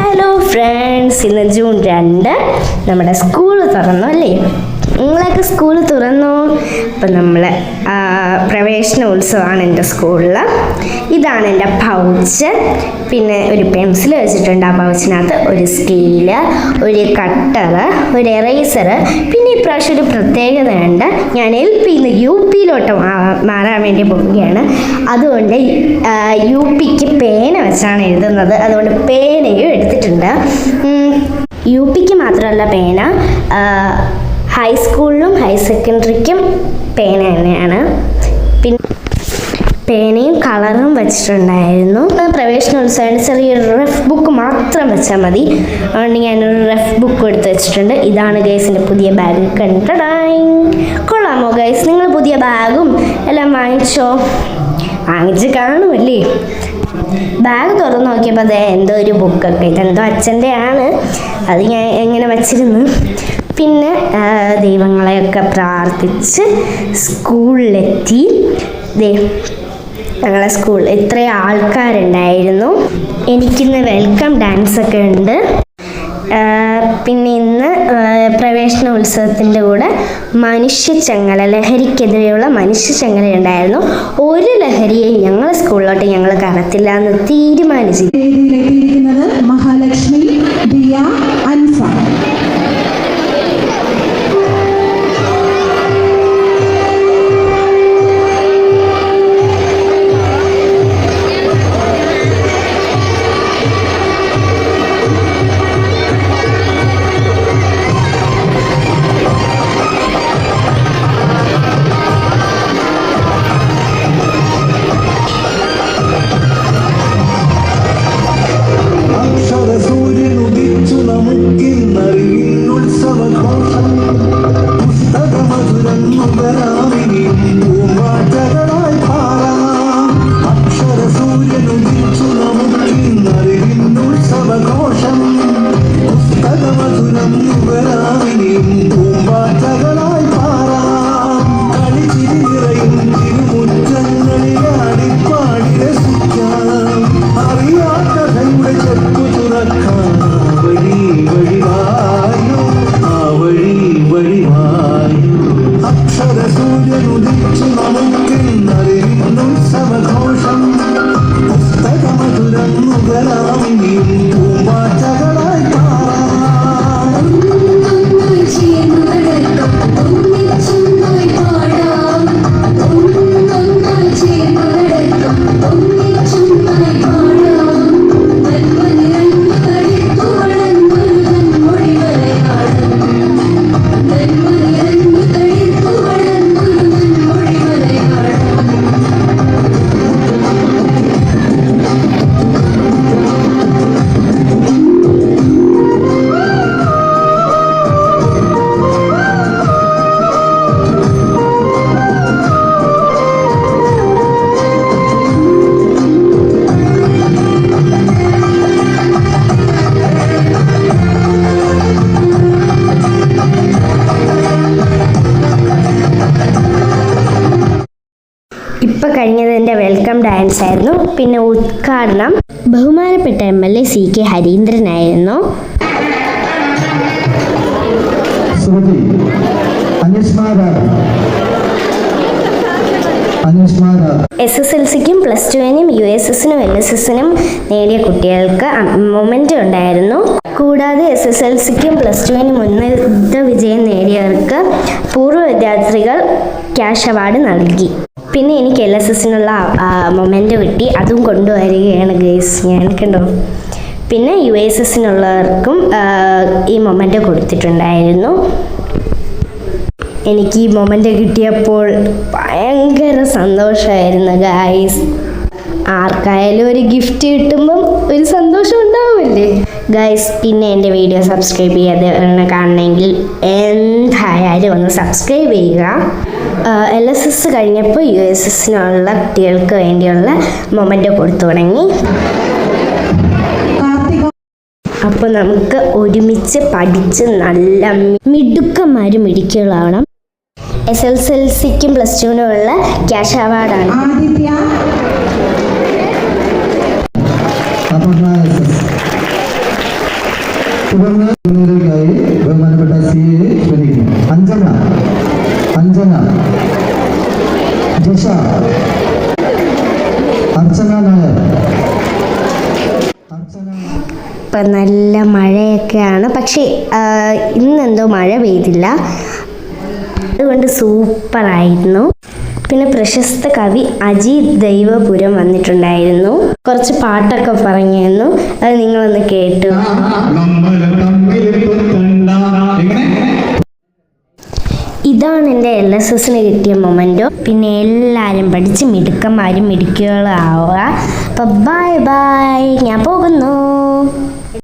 Hello friends, ഇന്ന് June 2 നമ്മുടെ school തുറന്നു അല്ലേ? നിങ്ങളൊക്കെ സ്കൂൾ തുറന്നു. അപ്പം നമ്മൾ പ്രവേശനോത്സവമാണ് എൻ്റെ സ്കൂളിൽ. ഇതാണ് എൻ്റെ പൗച്ച്. പിന്നെ ഒരു പെൻസിൽ വെച്ചിട്ടുണ്ട്. ആ പൗച്ചിനകത്ത് ഒരു സ്കെയില്, ഒരു കട്ടർ, ഒരു എറേസർ. പിന്നെ ഇപ്രാവശ്യം ഒരു പ്രത്യേകതയുണ്ട്. ഞാൻ LP-ന്ന് UP-ലോട്ട് മാറാൻ വേണ്ടി പോവുകയാണ്. അതുകൊണ്ട് UP-ക്ക് പേന വെച്ചാണ് എഴുതുന്നത്. അതുകൊണ്ട് പേനയും എടുത്തിട്ടുണ്ട്. UP-ക്ക് മാത്രമല്ല പേന, ഹൈസ്കൂളിലും ഹയർ സെക്കൻഡറിക്കും പേന തന്നെയാണ്. പിന്നെ പേനയും കളറും വെച്ചിട്ടുണ്ടായിരുന്നു. പ്രവേശനോത്സവത്തിന് ചെറിയൊരു റഫ് ബുക്ക് മാത്രം വെച്ചാൽ മതി. അതുകൊണ്ട് ഞാനൊരു റഫ് ബുക്ക് എടുത്ത് വെച്ചിട്ടുണ്ട്. ഇതാണ് ഗൈസിൻ്റെ പുതിയ ബാഗ്. കണ്ടടായി കൊള്ളാമോ ഗൈസ്? നിങ്ങൾ പുതിയ ബാഗും എല്ലാം വാങ്ങിച്ച് കാണുമല്ലേ? ബാഗ് തുറന്ന് നോക്കിയപ്പോൾ അതെ എന്തോ ഒരു ബുക്കൊക്കെ, ഇതെന്തോ അച്ഛൻ്റെ ആണ്. അത് ഞാൻ എങ്ങനെ വച്ചിരുന്നു. പിന്നെ ദൈവങ്ങളെയൊക്കെ പ്രാർത്ഥിച്ച് സ്കൂളിലെത്തി. ഞങ്ങളെ സ്കൂളിൽ ഇത്രയും ആൾക്കാരുണ്ടായിരുന്നു. എനിക്കിന്ന് വെൽക്കം ഡാൻസ് ഒക്കെ ഉണ്ട്. പിന്നെ ഇന്ന് പ്രവേശനോത്സവത്തിൻ്റെ കൂടെ മനുഷ്യച്ചങ്ങല, ലഹരിക്കെതിരെയുള്ള മനുഷ്യച്ചങ്ങല ഉണ്ടായിരുന്നു. ഒരു ലഹരിയെയും ഞങ്ങളെ സ്കൂളിലോട്ട് ഞങ്ങൾ കടത്തില്ല എന്ന് തീരുമാനിച്ചു. മഹാലക്ഷ്മി, ദിയ, അൻഫ. ഇപ്പം കഴിഞ്ഞത് എൻ്റെ വെൽക്കം ഡാൻസ് ആയിരുന്നു. പിന്നെ ഉദ്ഘാടനം ബഹുമാനപ്പെട്ട MLA CK ഹരീന്ദ്രനായിരുന്നു. SSLCക്കും +2-നും USSനും LSSനും നേടിയ കുട്ടികൾക്ക് മൊമെൻ്റ് ഉണ്ടായിരുന്നു. കൂടാതെ SSLCക്കും +2-നും ഉന്നത വിജയം നേടിയവർക്ക് പൂർവ്വ വിദ്യാർത്ഥികൾ ക്യാഷ് അവാർഡ് നൽകി. പിന്നെ എനിക്ക് LSSനുള്ള മൊമെൻ്റ് കിട്ടി, അതും കൊണ്ടുവരികയാണ് ഗൈസ്. ഞാൻ കണ്ടോ. പിന്നെ USSനുള്ളവർക്കും ഈ മൊമെൻ്റ് കൊടുത്തിട്ടുണ്ടായിരുന്നു. എനിക്ക് ഈ മൊമെൻ്റ് കിട്ടിയപ്പോൾ ഭയങ്കര സന്തോഷമായിരുന്നു ഗൈസ്. ആർക്കായാലും ഒരു ഗിഫ്റ്റ് കിട്ടുമ്പം ഒരു സന്തോഷം ഉണ്ടാവുമല്ലേ ഗൈസ്? പിന്നെ എൻ്റെ വീഡിയോ സബ്സ്ക്രൈബ് ചെയ്യാതെ കാണണമെങ്കിൽ എന്തായാലും ഒന്ന് സബ്സ്ക്രൈബ് ചെയ്യുക. LSS കഴിഞ്ഞപ്പോൾ USSനുള്ള കുട്ടികൾക്ക് വേണ്ടിയുള്ള മൊമെൻ്റ് കൊടുത്തു തുടങ്ങി. അപ്പോൾ നമുക്ക് ഒരുമിച്ച് പഠിച്ച് നല്ല മിടുക്കന്മാരും മിടുക്കികളാവണം. SSLCക്കും +2-നുമുള്ള ക്യാഷ് അവാർഡാണ്. ഇപ്പം നല്ല മഴയൊക്കെയാണ്, പക്ഷേ ഇന്നെന്തോ മഴ പെയ്തില്ല, അതുകൊണ്ട് സൂപ്പറായിരുന്നു. പിന്നെ പ്രശസ്ത കവി അജിത് ദൈവപുരം വന്നിട്ടുണ്ടായിരുന്നു, കുറച്ച് പാട്ടൊക്കെ പറഞ്ഞിരുന്നു, അത് നിങ്ങളൊന്ന് കേട്ടു. ഇതാണ് എൻ്റെ LSSന് കിട്ടിയ മൊമെൻറ്റോ. പിന്നെ എല്ലാവരും പഠിച്ച് മിടുക്കന്മാരും മിടുക്കികളും ആവുക. അപ്പം ബൈ ബൈ, ഞാൻ പോകുന്നു.